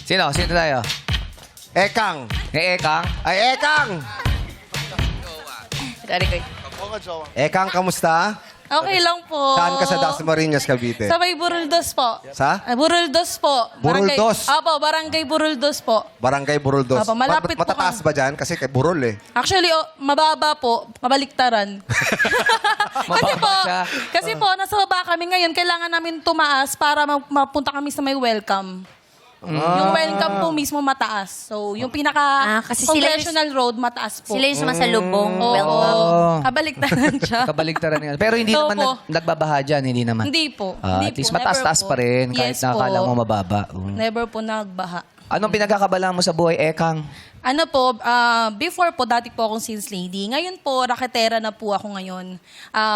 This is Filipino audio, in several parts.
Sino? Sino tayo? Ekang. Kay Ekang? Ay, Ekang! Dari ko. Ekang, kamusta? Okay lang po. Saan ka sa Dasmariñas, Cavite? Sa may Buruldos po. Sa? Buruldos po. Barangay- Buruldos? Opo, Barangay Buruldos po. Barangay Buruldos. Apo, malapit po Matataas ba dyan? Kasi kay Burol eh. Actually, mababa po. Mabaliktaran. Mababa kasi siya. po, nasa baba kami ngayon. Kailangan namin tumaas para mapunta kami sa may welcome. Yung welcome po mismo mataas. So, yung kasi sila pinaka-congressional road, mataas po. Sila yung sumasalubong. Oo. Welcome. Kabaliktaran siya. Kabaligtaran nga. Pero hindi Oo naman po. nagbabaha dyan, hindi naman. Hindi po. Ah, Hindi at least po. mataas-taas Never pa rin po. kahit Yes nakakala po. mo mababa. Never po nagbaha. Anong pinagkakabalaan mo sa buhay, Ekang? Ano po, before po, dati po akong sales lady. Ngayon po, raketera na po ako ngayon.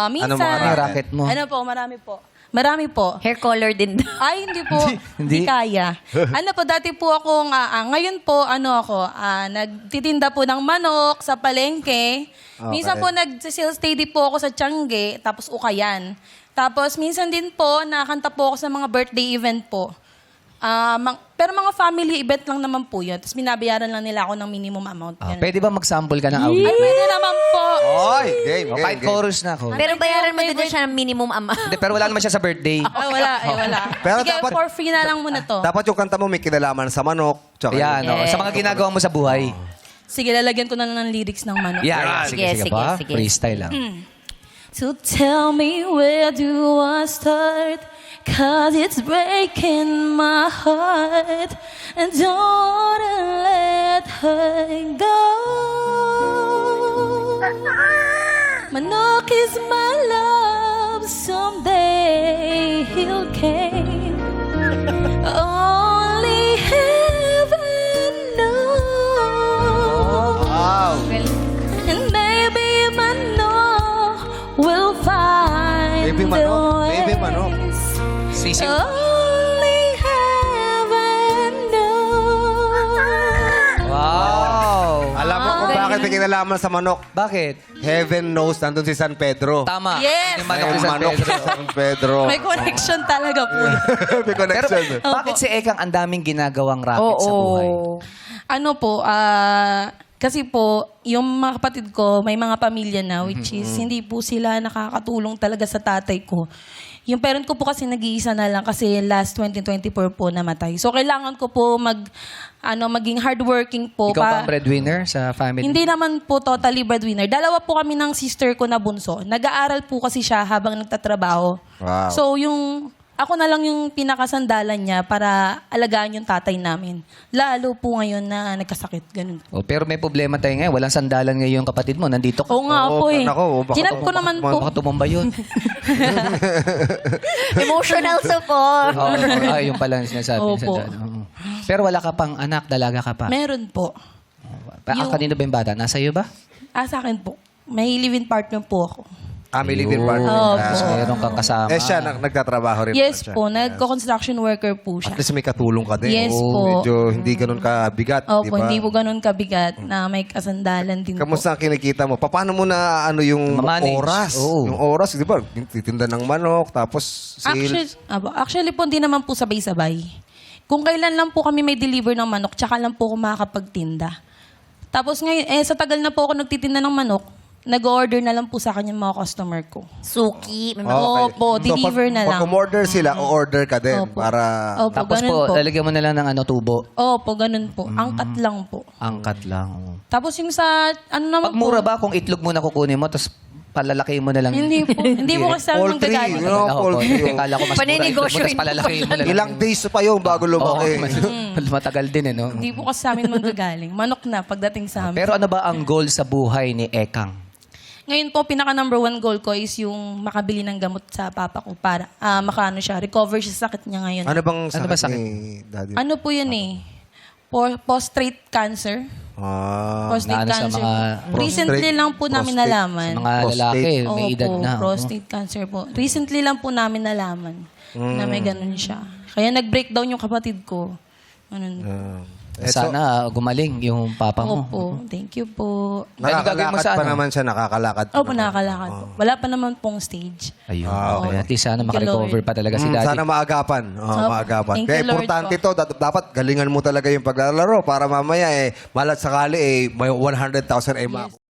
Minsan, Ano mga racket mo? Ano po, marami po. Marami po. Hair color din. Ay, hindi po. Hindi. Hindi kaya. Ano po, dati po akong, ngayon po, nagtitinda po ng manok sa palengke. Okay. Minsan po, nag-sales lady po ako sa Tiangge, tapos Ukayan. Tapos, minsan din po, nakakanta po ako sa mga birthday event po. Pero mga family event lang naman po yun. Tapos, binabayaran lang nila ako ng minimum amount. Ganun. Pwede ba mag-sample ka ng Ay, outfit? pwede naman po. Oy, game, game, Kahit game. chorus na ako. Pero bayaran mo din siya ng minimum amount. Hindi, pero wala naman siya sa birthday. Wala. Pero Sige, dapat- for free na lang muna to. Dapat yung kanta mo may kinalaman sa manok. Tsaka Yan, yung- sa mga ginagawa mo sa buhay. Sige, lalagyan ko na lang ng lyrics ng manok. Yan, Sige, sige ba? sige. Freestyle lang. So tell me, where do I start? 'Cause it's breaking my heart, and don't let her go. Manok is my love, someday he'll came. Only heaven knows. Wow. And maybe Manok will find Maybe Manok, maybe Manok. Sisig. Only heaven knows. Wow! Alam mo kung bakit may kinalaman sa manok? Bakit? Heaven knows, nandun si San Pedro. Tama. Yes! Yung May manok ni San manok Pedro. sa San Pedro. May connection talaga po yun. May Pero connection. bakit si Ekang ang daming ginagawang racket sa buhay? Ano po, kasi po, yung mga kapatid ko, may mga pamilya na, which is hindi po sila nakakatulong talaga sa tatay ko. Yung parent ko po kasi nag-iisa na lang kasi last 2024 po namatay. So, kailangan ko po maging hardworking po. Ikaw ba ang breadwinner sa family? Hindi naman po totally breadwinner. Dalawa po kami ng sister ko na bunso. Nag-aaral po kasi siya habang nagtatrabaho. Wow. So, ako na lang yung pinakasandalan niya para alagaan yung tatay namin. Lalo po ngayon na nagkasakit. Ganun. Oh, pero may problema tayo ngayon. Walang sandalan ngayon yung kapatid mo. Nandito ka. Oo nga Oo, po eh. nako, baka Kinat ko naman po. Baka tumamba yun. Emotional support. Oo, yung pala ang sinasabi. Opo. Sandaan. Oo. Pero wala ka pang anak, dalaga ka pa. Meron po. Kanino ba yung bata? Nasa iyo ba? Sa akin po. May live-in partner po ako. Family din partner. Oo. So, meron kang kasama. Eh siya, nagtatrabaho rin Yes siya. po. Nagko-construction worker po siya. At least may katulong ka din. Yes Oo, po. Medyo hindi ganun kabigat, di Opo, ba? hindi po ganun kabigat na may kasandalan din po. Kamusta ang kinikita mo? Paano mo na yung Ma-manage? oras? Oo. Yung oras, di ba? Titinda ng manok, tapos sales. Actually po, hindi naman po sabay-sabay. Kung kailan lang po kami may deliver ng manok, tsaka lang po ako makakapagtinda. Tapos ngayon, sa tagal na po ako nagtitinda ng manok, nag-order na lang po sa akin yung mga customer ko. Suki. May mga- Okay. Opo, deliver na lang. Pag umorder sila, o-order ka din Opo. para... Opo, Tapos ganun po, po. lalagyan mo na lang ng tubo. Opo, ganun po. Angkat lang po. Angkat lang. Oo. Tapos yung sa, naman Pag mura ba kung itlog mo na kukunin mo, tapos palalaki mo na lang? Hindi po. Hindi po kasi kami Poultry, manggagaling. no? poultry. Kala ko mas mura Paninegosyo itlog mo, tapos palalaki mo na lang. Ilang days pa yung bago Oo, lumaki. matagal din no? Hindi po kasi sa amin manggagaling. Manok na pagdating sa amin. Pero ano ba ang goal sa buhay ni Ekang? Ngayon po, pinaka number one goal ko is yung makabili ng gamot sa papa ko para makaano siya, recover siya sa sakit niya ngayon. Ano bang sakit, ba sakit? ni daddy? Ano po yun eh? Prostate cancer. Prostate Naano sa cancer mga- po. Recently lang po namin prostate. nalaman. Sa mga lalaki, may Opo, edad na. prostate cancer po. Recently lang po namin nalaman na may ganun siya. Kaya nag-breakdown yung kapatid ko. Ano na. Sana gumaling yung papa mo. Opo, thank you po. Ano gagawin mo Nakakalakad sa pa ano? naman siya, nakakalakad pa Opo, naman. nakakalakad po. Wala pa naman pong stage. Ayun. okay. At least sana Thank you, makarecover Lord. pa talaga si daddy. Sana maagapan. Maagapan. Thank Kaya you, Lord importante po. to, dapat galingan mo talaga yung paglalaro para mamaya malat sakali may 100,000 Yes.